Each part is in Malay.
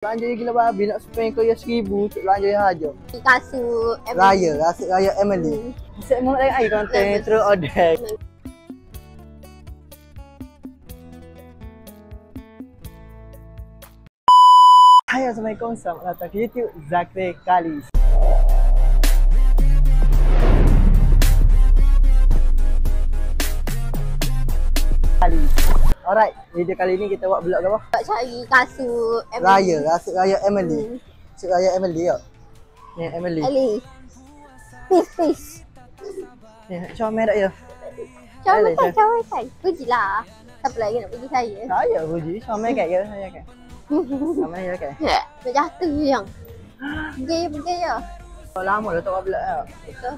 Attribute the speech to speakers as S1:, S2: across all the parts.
S1: Belanja je gila babi nak spend kau ya 1000 untuk belanja je haja.
S2: Kasut
S1: Raya, kasut raya Emily. Saya mau nak air konten terus order. Hai, Assalamualaikum. Selamat datang ke YouTube Zakri Kalis. Alright, video kali ni kita buat vlog apa?
S2: Nak cari kasut
S1: Raya, kasut raya Emily. Kasut raya Emily ya. Ni Emily.
S2: Ali. Peace.
S1: Ni comel tak ya?
S2: Comel kan. Pujilah. Siapa lagi nak puji saya?
S1: Saya puji, comel kat ya saya kan. Comel ya kan.
S2: Ya, nak jatuh je yang. Bergaya.
S1: Lama dah tak buat vlog ya.
S2: Betul.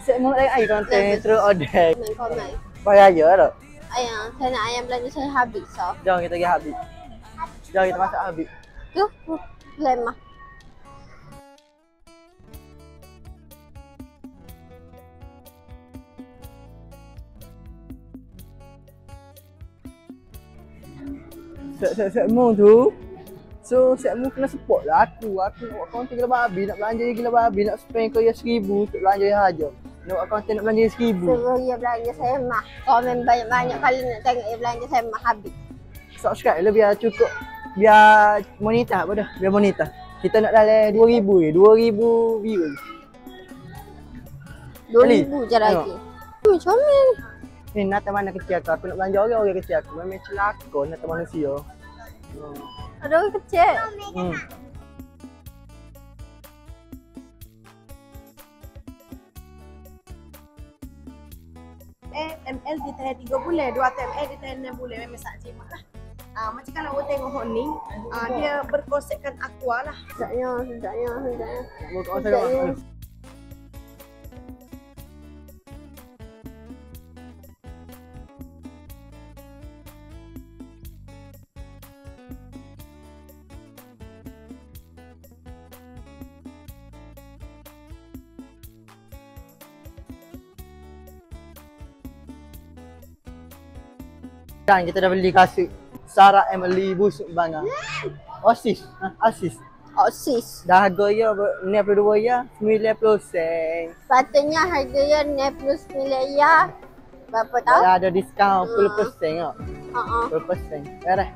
S1: Saya mau nak air konten terus order.
S2: Komen.
S1: Raya tak?
S2: Ayah, saya nak ayam belanja saya habis. So.
S1: Jom kita pergi habis. Jom kita masak habis.
S2: Tu, lemah.
S1: Sekmu tu. So, sekmu kena support lah aku. Aku nak buat konten gila babi, nak belanja je gila babi, nak spend kau ya 1000 untuk belanja je haja. Nak buat konten nak belanja je 1000.
S2: Suruh dia belanja saya mah. Komen banyak-banyak kali nak tengok dia belanja saya mah habis.
S1: Subscribe lah biar cukup. Biar monitor apa dah? Biar monitor. Kita nak dalam 2000 je. 2000 view je.
S2: 2000 je lagi. Comel.
S1: Ni nata mana kecil aku. Aku nak belanja orang kecil aku. Memang celaka nata manusia.
S2: Ada orang kecil.
S3: ml dia tahan 3 bulan, 2 ml dia tahan 6 bulan, memang sak jimat lah. Macam kalau awak tengok honing, dia berkonsepkan aqua lah.
S2: Sedapnya.
S1: Dan kita dah beli kasut Sarah Emily busuk bangga. Osis. Osis. Dah harga ya 92 ya 90 sen.
S2: Sepatutnya harga dia 99 ya. Berapa tahu?
S1: Dah ada diskaun 10% ya. 10%. Beres.